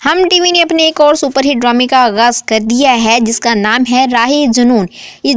हम टीवी ने अपने एक और सुपरहिट ड्रामे का आगाज़ कर दिया है जिसका नाम है राह-ए-जुनून।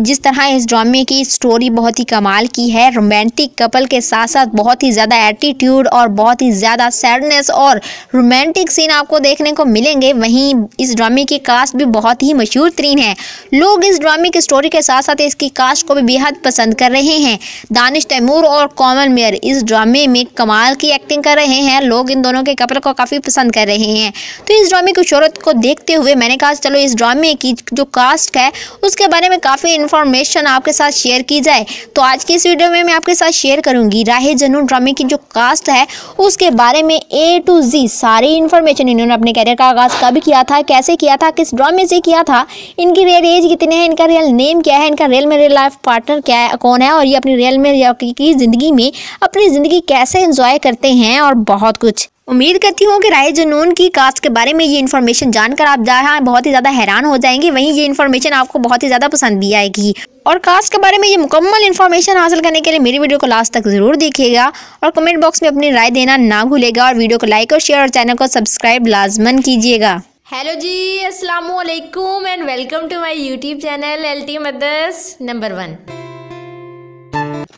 जिस तरह इस ड्रामे की स्टोरी बहुत ही कमाल की है, रोमांटिक कपल के साथ साथ बहुत ही ज़्यादा एटीट्यूड और बहुत ही ज़्यादा सैडनेस और रोमांटिक सीन आपको देखने को मिलेंगे। वहीं इस ड्रामे की कास्ट भी बहुत ही मशहूर तरीन है। लोग इस ड्रामे की स्टोरी के साथ साथ इसकी कास्ट को भी बेहद पसंद कर रहे हैं। दानिश तैमूर और कोमल मेयर इस ड्रामे में कमाल की एक्टिंग कर रहे हैं। लोग इन दोनों के कपल को काफ़ी पसंद कर रहे हैं। तो इस ड्रामे की शोहरत को देखते हुए मैंने कहा चलो इस ड्रामे की जो कास्ट है उसके बारे में काफ़ी इन्फॉर्मेशन आपके साथ शेयर की जाए। तो आज की इस वीडियो में मैं आपके साथ शेयर करूंगी राह-ए-जुनून ड्रामे की जो कास्ट है उसके बारे में A to Z सारी इन्फॉर्मेशन। इन्होंने अपने कैरियर का आगाज़ कब किया था, कैसे किया था, किस ड्रामे से किया था, इनकी रियल एज कितने हैं, इनका रियल नेम क्या है, इनका रियल में रियल लाइफ पार्टनर क्या है, कौन है, और ये अपनी रियल में की ज़िंदगी में अपनी ज़िंदगी कैसे एंजॉय करते हैं और बहुत कुछ। उम्मीद करती हूँ कि राह-ए-जुनून की कास्ट के बारे में ये इन्फॉर्मेशन जानकर आप जहाँ बहुत ही ज़्यादा हैरान हो जाएंगे, वहीं ये इन्फॉर्मेशन आपको बहुत ही ज़्यादा पसंद भी आएगी। और कास्ट के बारे में ये मुकम्मल इन्फॉर्मेशन हासिल करने के लिए मेरी वीडियो को लास्ट तक ज़रूर देखिएगा और कमेंट बॉक्स में अपनी राय देना ना भूलेगा और वीडियो को लाइक और शेयर और चैनल को सब्सक्राइब लाजमन कीजिएगा। हेलो जी, अस्सलाम वालेकुम and welcome to my YouTube channel LT mothers number 1।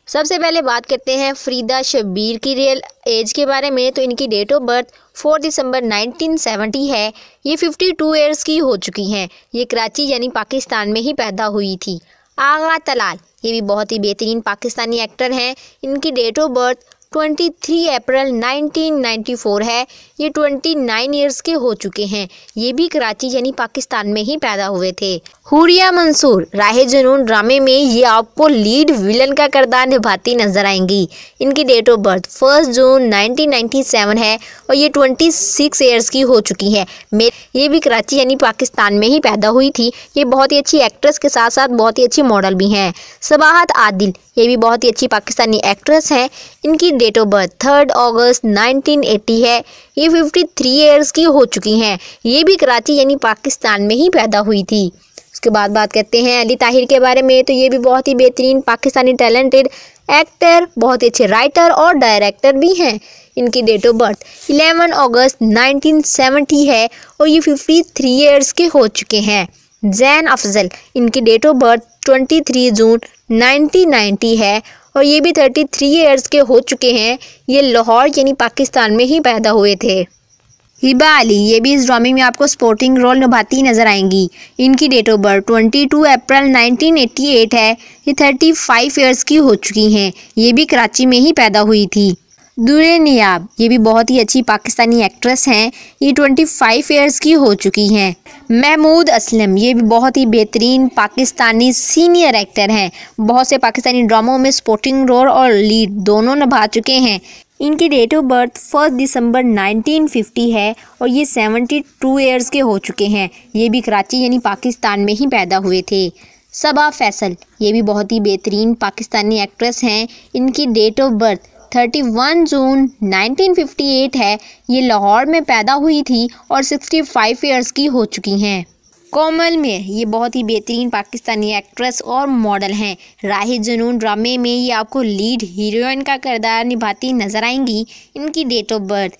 सबसे पहले बात करते हैं फरीदा शब्बीर की रियल एज के बारे में। तो इनकी डेट ऑफ बर्थ 4 दिसंबर 1970 है। ये 52 ईयर्स की हो चुकी हैं। ये कराची यानी पाकिस्तान में ही पैदा हुई थी। आगा तलाल ये भी बहुत ही बेहतरीन पाकिस्तानी एक्टर हैं। इनकी डेट ऑफ बर्थ 23 अप्रैल 1994 है। ये 29 ईयर्स के हो चुके हैं। ये भी कराची यानी पाकिस्तान में ही पैदा हुए थे। हुरिया मंसूर राह-ए-जुनून ड्रामे में ये आपको लीड विलन का किरदार निभाती नजर आएंगी। इनकी डेट ऑफ बर्थ 1 जून 1997 है और ये 26 ईयर्स की हो चुकी है। ये भी कराची यानी पाकिस्तान में ही पैदा हुई थी। ये बहुत ही अच्छी एक्ट्रेस के साथ साथ बहुत ही अच्छी मॉडल भी हैं। सबाहत आदिल ये भी बहुत ही अच्छी पाकिस्तानी एक्ट्रेस हैं। इनकी डेट ऑफ बर्थ 3 अगस्त 1980 है। ये 53 ईयर्स की हो चुकी हैं। ये भी कराची यानी पाकिस्तान में ही पैदा हुई थी। उसके बाद बात करते हैं अली ताहिर के बारे में। तो ये भी बहुत ही बेहतरीन पाकिस्तानी टैलेंटेड एक्टर, बहुत ही अच्छे राइटर और डायरेक्टर भी हैं। इनकी डेट ऑफ बर्थ 11 अगस्त 1970 है और ये 53 ईयर्स के हो चुके हैं। जैन अफजल इनकी डेट ऑफ बर्थ 23 जून 1990 है और ये भी 33 ईयर्स के हो चुके हैं। ये लाहौर यानी पाकिस्तान में ही पैदा हुए थे। हिबा अली ये भी इस ड्रामे में आपको सपोर्टिंग रोल निभाती नजर आएंगी। इनकी डेट ऑफ बर्थ 22 अप्रैल 1988 है। ये 35 ईयर्स की हो चुकी हैं। ये भी कराची में ही पैदा हुई थी। दुरे नियाब ये भी बहुत ही अच्छी पाकिस्तानी एक्ट्रेस हैं। ये 25 ईयर्स की हो चुकी हैं। महमूद असलम ये भी बहुत ही बेहतरीन पाकिस्तानी सीनियर एक्टर हैं। बहुत से पाकिस्तानी ड्रामों में सपोर्टिंग रोल और लीड दोनों निभा चुके हैं। इनकी डेट ऑफ बर्थ 1 दिसंबर 1950 है और ये 72 ईयर्स के हो चुके हैं। ये भी कराची यानी पाकिस्तान में ही पैदा हुए थे। सबा फैसल ये भी बहुत ही बेहतरीन पाकिस्तानी एक्ट्रेस हैं। इनकी डेट ऑफ बर्थ 31 जून 1958 है। ये लाहौर में पैदा हुई थी और 65 ईयर्स की हो चुकी हैं। कोमल मेयर ये बहुत ही बेहतरीन पाकिस्तानी एक्ट्रेस और मॉडल हैं। राह-ए-जुनून ड्रामे में ये आपको लीड हीरोइन का किरदार निभाती नजर आएंगी। इनकी डेट ऑफ बर्थ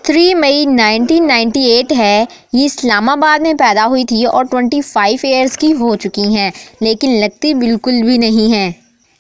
3 मई 1998 है। ये इस्लामाबाद में पैदा हुई थी और 25 ईयर्स की हो चुकी हैं, लेकिन लगती बिल्कुल भी नहीं हैं।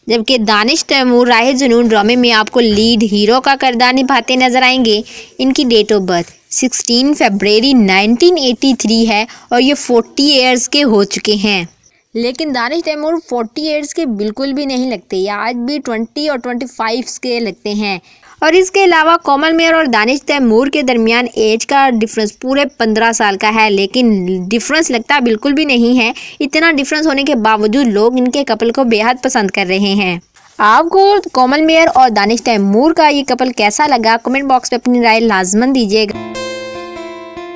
जबकि दानिश तैमूर राह-ए-जुनून ड्रामे में आपको लीड हीरो का किरदार निभाते नजर आएंगे। इनकी डेट ऑफ बर्थ 16 फरवरी 1983 है और ये 40 ईयर्स के हो चुके हैं। लेकिन दानिश तैमूर 40 ईयर्स के बिल्कुल भी नहीं लगते। ये आज भी 20 और 25 के लगते हैं। और इसके अलावा कोमल मेयर और दानिश तैमूर के दरमियान एज का डिफरेंस पूरे 15 साल का है, लेकिन डिफरेंस लगता बिल्कुल भी नहीं है। इतना डिफरेंस होने के बावजूद लोग इनके कपल को बेहद पसंद कर रहे हैं। आपको कोमल मेयर और दानिश तैमूर का ये कपल कैसा लगा, कमेंट बॉक्स में अपनी राय लाजमन दीजिएगा।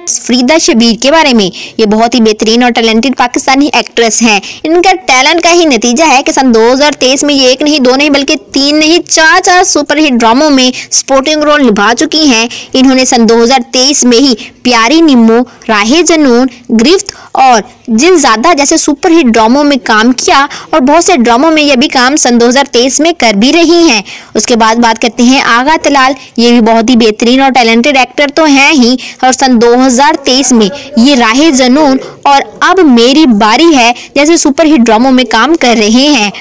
फरीदा शब्बीर के बारे में ये बहुत ही बेहतरीन और टैलेंटेड पाकिस्तानी एक्ट्रेस हैं। इनका टैलेंट का ही नतीजा है कि सन 2023 में ये 1 नहीं 2 नहीं बल्कि 3 नहीं 4 सुपरहिट ड्रामों में सपोर्टिंग रोल निभा चुकी हैं। इन्होंने सन 2023 में ही प्यारी निम्मो, राह-ए-जुनून, गिरफ्त और जिनज़ादा जैसे सुपरहिट ड्रामों में काम किया और बहुत से ड्रामों में यह भी काम सन 2023 में कर भी रही हैं। उसके बाद बात करते हैं आगा तलाल। ये भी बहुत ही बेहतरीन और टैलेंटेड एक्टर तो हैं ही और सन 2000 2023 में ये राहे जुनून और अब मेरी बारी है जैसे सुपरहिट ड्रामों में काम कर रहे हैं।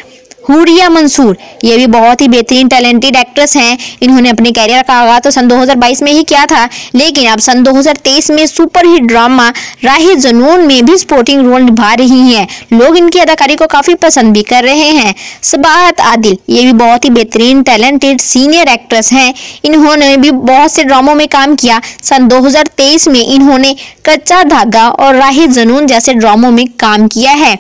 हुरिया मंसूर ये भी बहुत ही बेहतरीन टैलेंटेड एक्ट्रेस हैं। इन्होंने अपने कैरियर का आगाज तो सन 2022 में ही किया था, लेकिन अब सन 2023 में सुपरहिट ड्रामा राहे जुनून में भी सपोर्टिंग रोल निभा रही हैं। लोग इनकी अदाकारी को काफी पसंद भी कर रहे हैं। सबाहत आदिल ये भी बहुत ही बेहतरीन टैलेंटेड सीनियर एक्ट्रेस हैं। इन्होंने भी बहुत से ड्रामों में काम किया। सन 2023 में इन्होंने कच्चा धागा और राहे जुनून जैसे ड्रामों में काम किया है।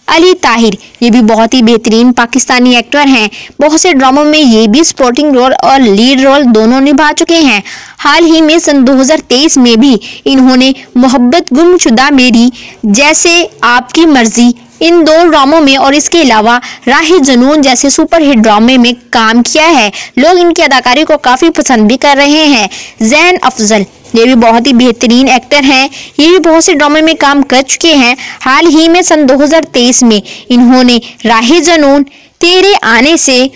अली ताहिर ये भी बहुत ही बेहतरीन पाकिस्तानी एक्टर हैं। बहुत से ड्रामों में ये भी सपोर्टिंग रोल और लीड रोल दोनों निभा चुके हैं। हाल ही में सन 2023 में भी इन्होंने मोहब्बत गुमशुदा मेरी जैसे आपकी मर्जी इन 2 ड्रामों में और इसके अलावा राहे जुनून जैसे सुपरहिट ड्रामे में काम किया है। लोग इनकी अदाकारी को काफी पसंद भी कर रहे हैं। जैन अफजल ये भी बहुत ही बेहतरीन एक्टर हैं। ये भी बहुत से ड्रामे में काम कर चुके हैं। हाल ही में सन 2023 में इन्होंने राहे जुनून, तेरे आने से,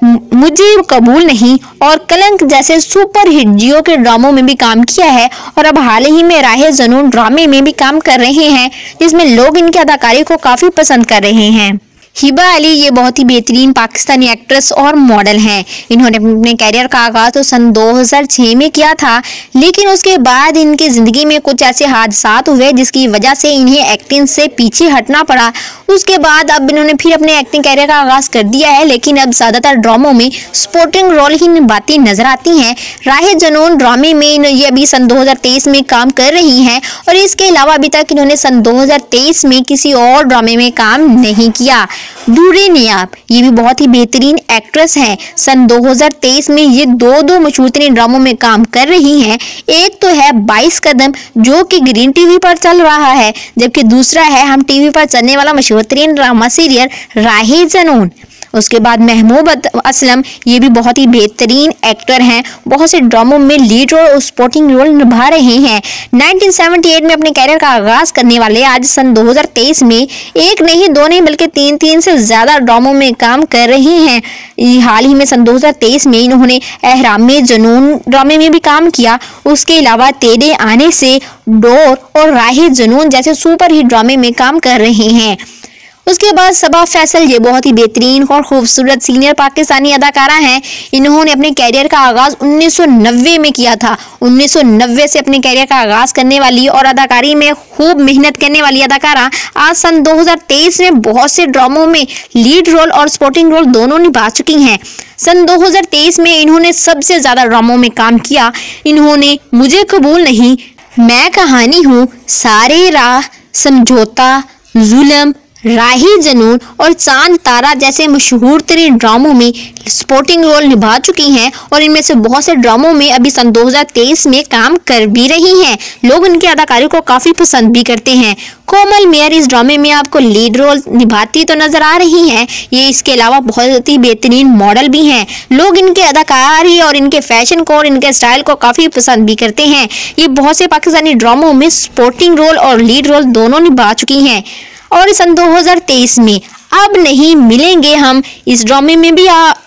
मुझे कबूल नहीं और कलंक जैसे सुपरहिट जियो के ड्रामों में भी काम किया है और अब हाल ही में राहे जुनून ड्रामे में भी काम कर रहे हैं, जिसमें लोग इनकी अदाकारी को काफी पसंद कर रहे हैं। हिबा अली ये बहुत ही बेहतरीन पाकिस्तानी एक्ट्रेस और मॉडल हैं। इन्होंने अपने कैरियर का आगाज तो सन 2006 में किया था, लेकिन उसके बाद इनकी ज़िंदगी में कुछ ऐसे हादसात हुए जिसकी वजह से इन्हें एक्टिंग से पीछे हटना पड़ा। उसके बाद अब इन्होंने फिर अपने एक्टिंग कैरियर का आगाज कर दिया है, लेकिन अब ज़्यादातर ड्रामों में सपोर्टिंग रोल ही निभाती नजर आती हैं। राहे जुनून ड्रामे में ये अभी सन 2023 में काम कर रही हैं और इसके अलावा अभी तक इन्होंने सन 2023 में किसी और ड्रामे में काम नहीं किया। डूरे नियाब ये भी बहुत ही बेहतरीन एक्ट्रेस हैं। सन 2023 में ये दो मशहूर तरीन ड्रामों में काम कर रही हैं। एक तो है 22 कदम जो कि ग्रीन टीवी पर चल रहा है, जबकि दूसरा है हम टीवी पर चलने वाला मशहूर तरीन ड्रामा सीरियल राहे जुनून। उसके बाद महमूद असलम ये भी बहुत ही बेहतरीन एक्टर हैं। बहुत से ड्रामों में लीड रोल और सपोर्टिंग रोल निभा रहे हैं। 1978 में अपने कैरियर का आगाज करने वाले आज सन 2023 में एक नहीं, 2 नहीं बल्कि 3 से ज्यादा ड्रामों में काम कर रहे हैं। हाल ही में सन 2023 में इन्होंने एहरामे जुनून ड्रामे में भी काम किया। उसके अलावा तेरे आने से, डोर और राहे जुनून जैसे सुपरहिट ड्रामे में काम कर रहे हैं। उसके बाद सबा फैसल ये बहुत ही बेहतरीन और खूबसूरत सीनियर पाकिस्तानी अदाकारा हैं। इन्होंने अपने कैरियर का आगाज 1990 में किया था। 1990 से अपने कैरियर का आगाज करने वाली और अदाकारी में खूब मेहनत करने वाली अदाकारा आज सन 2023 में बहुत से ड्रामों में लीड रोल और सपोर्टिंग रोल दोनों निभा चुकी हैं। सन 2023 में इन्होंने सबसे ज्यादा ड्रामों में काम किया। इन्होंने मुझे कबूल नहीं, मैं कहानी हूँ, सारे राह, समझौता, जुल्म, राहे जुनून और चांद तारा जैसे मशहूर तरीन ड्रामों में सपोर्टिंग रोल निभा चुकी हैं और इनमें से बहुत से ड्रामों में अभी सन 2023 में काम कर भी रही हैं। लोग इनकी अदाकारी को काफी पसंद भी करते हैं। कोमल मेयर इस ड्रामे में आपको लीड रोल निभाती तो नजर आ रही हैं। ये इसके अलावा बहुत ही बेहतरीन मॉडल भी हैं। लोग इनके अदाकारी और इनके फैशन को और इनके स्टाइल को काफी पसंद भी करते हैं। ये बहुत से पाकिस्तानी ड्रामों में सपोर्टिंग रोल और लीड रोल दोनों निभा चुकी हैं और सन 2023 में अब नहीं मिलेंगे हम इस ड्रामे में भी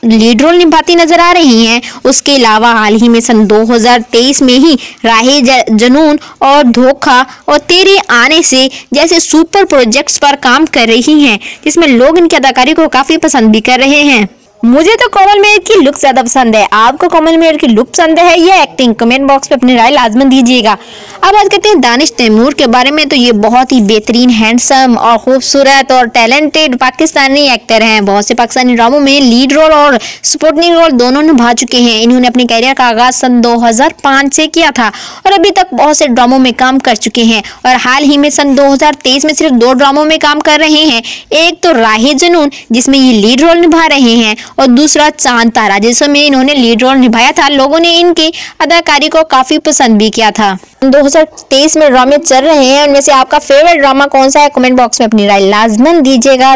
लीड रोल निभाती नजर आ रही हैं। उसके अलावा हाल ही में सन 2023 में ही राहे जुनून और धोखा और तेरे आने से जैसे सुपर प्रोजेक्ट्स पर काम कर रही हैं, जिसमें लोग इनकी अदाकारी को काफी पसंद भी कर रहे हैं। मुझे तो कोमल मेयर की लुक ज्यादा पसंद है। आपको कोमल मेयर की लुक पसंद है या एक्टिंग? कमेंट बॉक्स में अपनी राय लाजमन दीजिएगा। अब बात करते हैं दानिश तैमूर के बारे में। तो ये बहुत ही बेहतरीन, हैंडसम और खूबसूरत और टैलेंटेड पाकिस्तानी एक्टर हैं। बहुत से पाकिस्तानी ड्रामों में लीड रोल और सपोर्टिंग रोल दोनों निभा चुके हैं। इन्होंने अपने कैरियर का आगाज सन 2005 से किया था और अभी तक बहुत से ड्रामों में काम कर चुके हैं और हाल ही में सन 2023 में सिर्फ 2 ड्रामों में काम कर रहे हैं। एक तो राहे जुनून जिसमें ये लीड रोल निभा रहे हैं और दूसरा चांद तारा जिसमें इन्होंने लीड रोल निभाया था। लोगों ने इनकी अदाकारी को काफी पसंद भी किया था। 2023 में ड्रामे चल रहे हैं, उनमें से आपका फेवरेट ड्रामा कौन सा है? कमेंट बॉक्स में अपनी राय लाजमन दीजिएगा।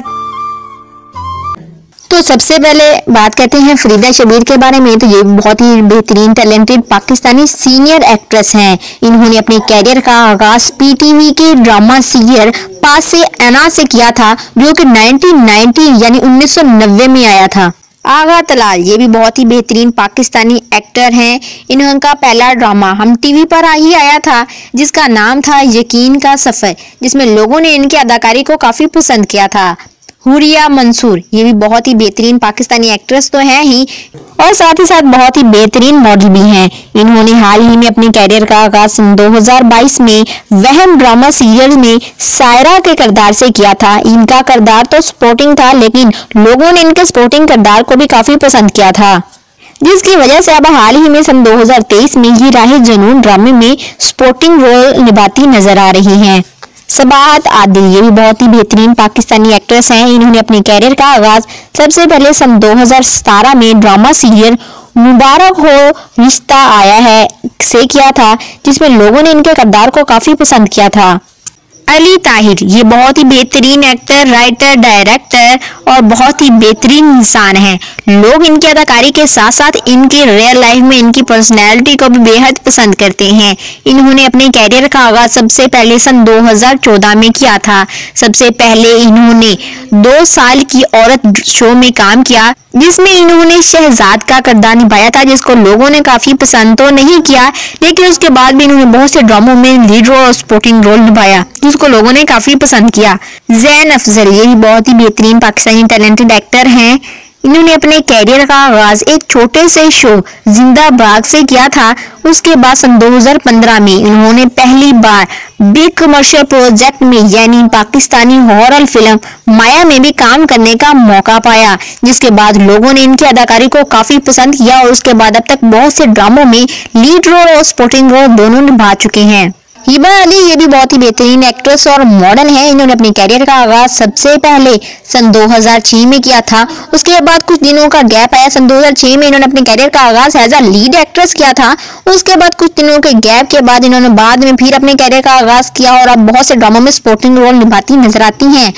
तो सबसे पहले बात करते हैं फरीदा शबीर के बारे में। तो ये बहुत ही बेहतरीन टैलेंटेड पाकिस्तानी सीनियर एक्ट्रेस हैं। इन्होंने अपने कैरियर का आगाज पीटीवी के ड्रामा सीरियल पास से एना से किया था, जो कि 1990 यानी 1990 में आया था। आगा तलाल ये भी बहुत ही बेहतरीन पाकिस्तानी एक्टर हैं। इनका पहला ड्रामा हम टीवी पर ही आया था जिसका नाम था यकीन का सफर, जिसमें लोगों ने इनकी अदाकारी को काफी पसंद किया था। हुरिया मंसूर ये भी बहुत ही बेहतरीन पाकिस्तानी एक्ट्रेस तो हैं ही और साथ ही साथ बहुत ही बेहतरीन मॉडल भी हैं। इन्होंने हाल ही में अपने कैरियर का आगाज सन 2022 में वहम ड्रामा सीरियल में सायरा के किरदार से किया था। इनका किरदार तो सपोर्टिंग था, लेकिन लोगों ने इनके सपोर्टिंग किरदार को भी काफी पसंद किया था, जिसकी वजह से अब हाल ही में सन 2023 में ये राहे जुनून ड्रामे में सपोर्टिंग रोल निभाती नजर आ रही हैं। सबाहत आदिल ये भी बहुत ही बेहतरीन पाकिस्तानी एक्ट्रेस हैं। इन्होंने अपने कैरियर का आगाज सबसे पहले सन 2017 में ड्रामा सीरियल मुबारक हो रिश्ता आया है से किया था, जिसमें लोगों ने इनके किरदार को काफी पसंद किया था। अली ताहिर ये बहुत ही बेहतरीन एक्टर, राइटर, डायरेक्टर और बहुत ही बेहतरीन इंसान हैं। लोग इनकी अदाकारी के साथ साथ इनकी रियल लाइफ में इनकी पर्सनैलिटी को भी बेहद पसंद करते हैं। इन्होंने अपने कैरियर का आगाज सबसे पहले सन 2014 में किया था। सबसे पहले इन्होंने 2 साल की औरत शो में काम किया, जिसमें इन्होंने शहजाद का किरदार निभाया था, जिसको लोगों ने काफी पसंद तो नहीं किया, लेकिन उसके बाद भी इन्होंने बहुत से ड्रामों में लीड रोल और सपोर्टिंग रोल निभाया, जिसको लोगों ने काफी पसंद किया। जैन अफजल ये भी बहुत ही बेहतरीन पाकिस्तानी टैलेंटेड एक्टर हैं। इन्होंने अपने कैरियर का आगाज एक छोटे से शो जिंदाबाद से किया था। उसके बाद सन 2015 में इन्होंने पहली बार बिग कमर्शियल प्रोजेक्ट में यानी पाकिस्तानी हॉरर फिल्म माया में भी काम करने का मौका पाया, जिसके बाद लोगों ने इनकी अदाकारी को काफी पसंद किया और उसके बाद अब तक बहुत से ड्रामों में लीड रोल और सपोर्टिंग रोल दोनों निभा चुके हैं। हिबा अली ये भी बहुत ही बेहतरीन एक्ट्रेस और मॉडल हैं। इन्होंने अपने कैरियर का आगाज सबसे पहले सन 2006 में किया था। उसके बाद कुछ दिनों का गैप आया। सन 2006 में इन्होंने अपने कैरियर का आगाज एज अ लीड एक्ट्रेस किया था। उसके बाद कुछ दिनों के गैप के बाद इन्होंने बाद में फिर अपने कैरियर का आगाज किया और अब बहुत से ड्रामों में सपोर्टिंग रोल निभाती नजर आती हैं।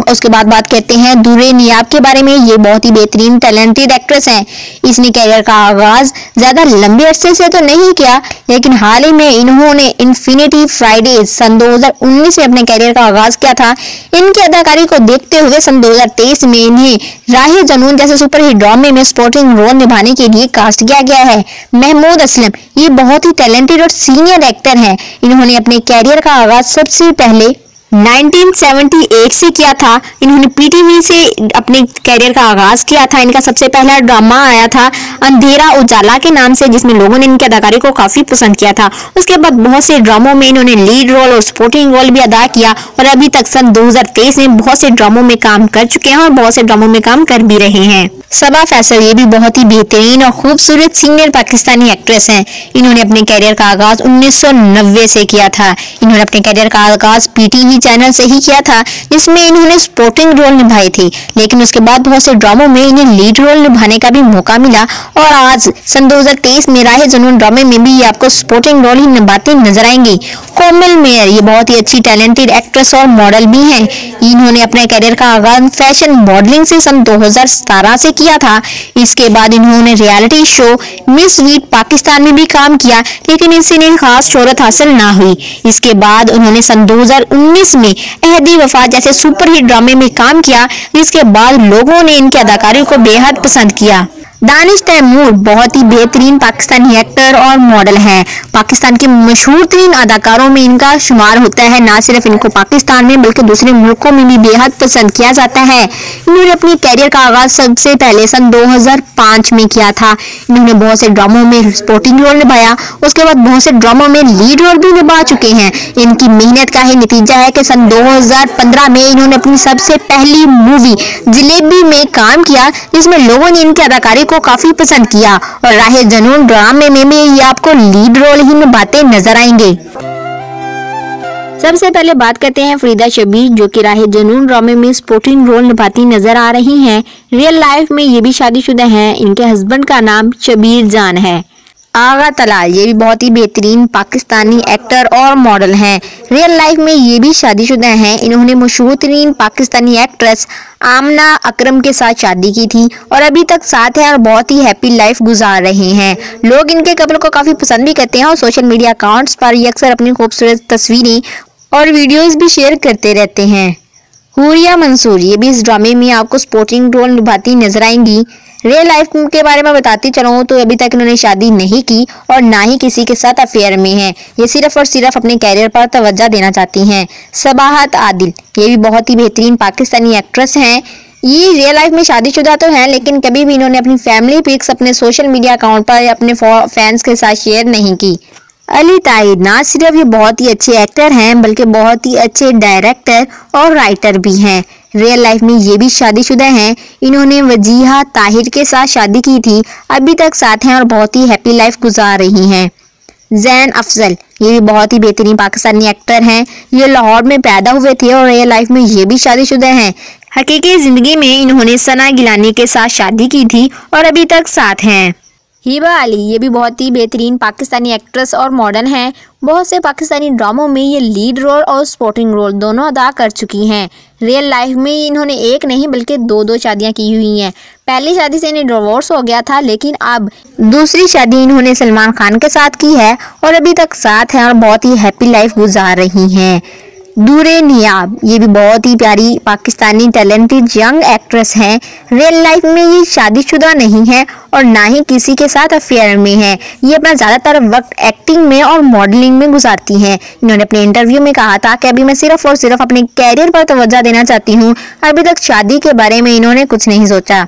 उसके बाद बात करते हैं दूरे नियाब के बारे में। ये बहुत ही बेहतरीन टैलेंटेड एक्ट्रेस हैं। इसने कैरियर का आगाज ज्यादा लंबे अरसे से तो नहीं किया, लेकिन हाल ही में इन्होंने इन्फिनिटी फ्राइडेज सन 2019 में अपने कैरियर का आगाज किया था। इनकी अदाकारी को देखते हुए सन 2023 में इन्हें राहे जुनून जैसे सुपरहिट ड्रामे में सपोर्टिंग रोल निभाने के लिए कास्ट किया गया है। महमूद असलम ये बहुत ही टैलेंटेड और सीनियर एक्टर हैं। इन्होंने अपने कैरियर का आगाज सबसे पहले 1978 से किया था। इन्होंने पीटीवी से अपने कैरियर का आगाज किया था। इनका सबसे पहला ड्रामा आया था अंधेरा उजाला के नाम से, जिसमें लोगों ने इनकी अदाकारी को काफी पसंद किया था। उसके बाद बहुत से ड्रामों में इन्होंने लीड रोल और सपोर्टिंग रोल भी अदा किया और अभी तक सन 2023 में बहुत से ड्रामों में काम कर चुके हैं और बहुत से ड्रामों में काम कर भी रहे हैं। सबा फैसल ये भी बहुत ही बेहतरीन और खूबसूरत सीनियर पाकिस्तानी एक्ट्रेस हैं। इन्होंने अपने कैरियर का आगाज 1990 से किया था। इन्होंने अपने कैरियर का आगाज पीटीवी चैनल से ही किया था, जिसमें इन्होंने सपोर्टिंग रोल निभाए थे, लेकिन उसके बाद बहुत से ड्रामों में इन्हें लीड रोल निभाने का भी मौका मिला और आज सन 2023 में राहे जुनून ड्रामे में भी ये आपको सपोर्टिंग रोल ही निभाती नजर आएंगी। कोमल मेयर ये बहुत ही अच्छी टैलेंटेड एक्ट्रेस और मॉडल भी हैं। इन्होंने अपने कैरियर का आगाज फैशन मॉडलिंग से सन 2017 से किया था। इसके बाद इन्होंने reality show miss wheat Pakistan में भी काम किया, लेकिन इससे इन्हें खास शोहरत हासिल ना हुई। इसके बाद उन्होंने सन 2019 में अहदी वफा जैसे सुपरहिट ड्रामे में काम किया, जिसके बाद लोगों ने इनकी अदाकारी को बेहद पसंद किया। दानिश तैमूर बहुत ही बेहतरीन पाकिस्तानी एक्टर और मॉडल हैं। पाकिस्तान के मशहूर तरीन अदाकारों में इनका शुमार होता है। ना सिर्फ इनको पाकिस्तान में बल्कि दूसरे मुल्कों में भी बेहद पसंद किया जाता है। इन्होंने अपनी कैरियर का आगाज सबसे पहले सन 2005 में किया था। इन्होंने बहुत से ड्रामों में सपोर्टिंग रोल निभाया। उसके बाद बहुत से ड्रामों में लीड रोल भी निभा चुके हैं। इनकी मेहनत का ही नतीजा है कि सन 2015 में इन्होंने अपनी सबसे पहली मूवी जलेबी में काम किया, जिसमें लोगों ने इनकी अदाकारी को काफी पसंद किया और राहे जुनून ड्रामे में भी ये आपको लीड रोल ही निभाते नजर आएंगे। सबसे पहले बात करते हैं फरीदा शबीर, जो कि राहे जुनून ड्रामे में सपोर्टिंग रोल निभाती नजर आ रही हैं। रियल लाइफ में ये भी शादीशुदा हैं। इनके हस्बैंड का नाम शबीर जान है। आगा तलाल ये भी बहुत ही बेहतरीन पाकिस्तानी एक्टर और मॉडल हैं। रियल लाइफ में ये भी शादीशुदा हैं। इन्होंने मशहूर तरीन पाकिस्तानी एक्ट्रेस आमना अकरम के साथ शादी की थी और अभी तक साथ हैं और बहुत ही हैप्पी लाइफ गुजार रहे हैं। लोग इनके कपल को काफी पसंद भी करते हैं और सोशल मीडिया अकाउंट्स पर ये अक्सर अपनी खूबसूरत तस्वीरें और वीडियोस भी शेयर करते रहते हैं। हुरिया मंसूर ये भी इस ड्रामे में आपको सपोर्टिंग रोल निभाती नजर आएंगी। रियल लाइफ के बारे में बताती चलूँ तो अभी तक इन्होंने शादी नहीं की और ना ही किसी के साथ अफेयर में है। ये सिर्फ और सिर्फ अपने कैरियर पर तवज्जो देना चाहती हैं। सबाहत आदिल ये भी बहुत ही बेहतरीन पाकिस्तानी एक्ट्रेस हैं। ये रियल लाइफ में शादीशुदा तो हैं, लेकिन कभी भी इन्होंने अपनी फैमिली पिक्स अपने सोशल मीडिया अकाउंट पर अपने फैंस के साथ शेयर नहीं की। अली ताहिर ना सिर्फ ये बहुत ही अच्छे एक्टर हैं बल्कि बहुत ही अच्छे डायरेक्टर और राइटर भी हैं। रियल लाइफ में ये भी शादीशुदा हैं। इन्होंने वजीहा ताहिर के साथ शादी की थी, अभी तक साथ हैं और बहुत ही हैप्पी लाइफ गुजार रही हैं। जैन अफजल ये भी बहुत ही बेहतरीन पाकिस्तानी एक्टर हैं। ये लाहौर में पैदा हुए थे और रियल लाइफ में ये भी शादीशुदा हैं। हकीकी जिंदगी में इन्होंने सना गिलानी के साथ शादी की थी और अभी तक साथ हैं। हिबा अली ये भी बहुत ही बेहतरीन पाकिस्तानी एक्ट्रेस और मॉडल हैं। बहुत से पाकिस्तानी ड्रामों में ये लीड रोल और सपोर्टिंग रोल दोनों अदा कर चुकी हैं। रियल लाइफ में इन्होंने एक नहीं बल्कि दो शादियां की हुई हैं। पहली शादी से इन्हें डिवोर्स हो गया था, लेकिन अब दूसरी शादी इन्होंने सलमान खान के साथ की है और अभी तक साथ हैं और बहुत ही हैप्पी लाइफ गुजार रही हैं। दूरे नियाब ये भी बहुत ही प्यारी पाकिस्तानी टैलेंटेड यंग एक्ट्रेस हैं। रियल लाइफ में ये शादीशुदा नहीं है और ना ही किसी के साथ अफेयर में है। ये अपना ज़्यादातर वक्त एक्टिंग में और मॉडलिंग में गुजारती हैं। इन्होंने अपने इंटरव्यू में कहा था कि अभी मैं सिर्फ और सिर्फ अपने कैरियर पर तवज्जो देना चाहती हूँ, अभी तक शादी के बारे में इन्होंने कुछ नहीं सोचा।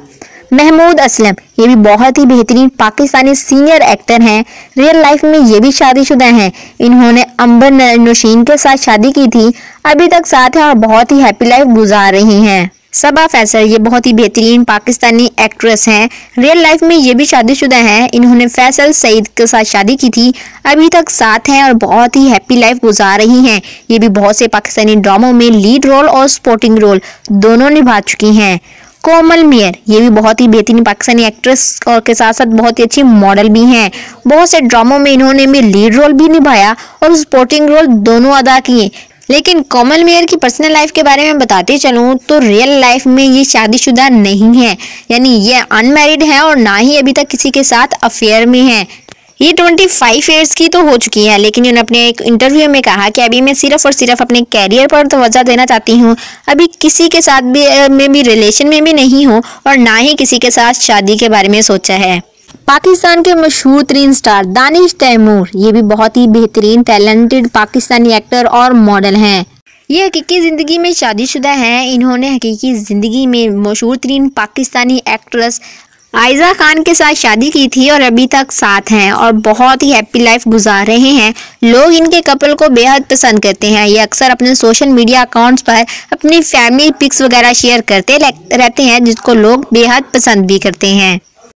महमूद असलम ये भी बहुत ही बेहतरीन पाकिस्तानी सीनियर एक्टर हैं। रियल लाइफ में ये भी शादीशुदा हैं। इन्होंने अंबर नौशीन के साथ शादी की थी, अभी तक साथ हैं और बहुत ही हैप्पी लाइफ गुजार रही हैं। सबा फैसल ये बहुत ही बेहतरीन पाकिस्तानी एक्ट्रेस हैं। रियल लाइफ में ये भी शादीशुदा हैं। इन्होंने फैसल सईद के साथ शादी की थी, अभी तक साथ हैं और बहुत ही हैप्पी लाइफ गुजार रही हैं। ये भी बहुत से पाकिस्तानी ड्रामों में लीड रोल और सपोर्टिंग रोल दोनों निभा चुकी हैं। कोमल मियर ये भी बहुत ही बेहतरीन पाकिस्तानी एक्ट्रेस और के साथ साथ बहुत ही अच्छी मॉडल भी हैं। बहुत से ड्रामों में इन्होंने भी लीड रोल भी निभाया और सपोर्टिंग रोल दोनों अदा किए। लेकिन कोमल मियर की पर्सनल लाइफ के बारे में बताते चलूँ तो रियल लाइफ में ये शादीशुदा नहीं है, यानी ये अनमैरिड है और ना ही अभी तक किसी के साथ अफेयर में है। ये 25 ईयर्स की तो हो चुकी है, लेकिन उन्होंने अपने एक इंटरव्यू में कहा कि अभी मैं सिर्फ और सिर्फ अपने कैरियर पर तवज्जो देना चाहती हूँ, अभी किसी के साथ भी रिलेशन में भी नहीं हूँ और ना ही किसी के साथ शादी के बारे में सोचा है। पाकिस्तान के मशहूर तरीन स्टार दानिश तैमूर ये भी बहुत ही बेहतरीन टैलेंटेड पाकिस्तानी एक्टर और मॉडल हैं। ये हकीकी ज़िंदगी में शादीशुदा हैं। इन्होंने हकीकी ज़िंदगी में मशहूर तरीन पाकिस्तानी एक्ट्रेस आयजा खान के साथ शादी की थी और अभी तक साथ हैं और बहुत ही हैप्पी लाइफ गुजार रहे हैं। लोग इनके कपल को बेहद पसंद करते हैं। ये अक्सर अपने सोशल मीडिया अकाउंट्स पर अपनी फैमिली पिक्स वगैरह शेयर करते रहते हैं, जिसको लोग बेहद पसंद भी करते हैं।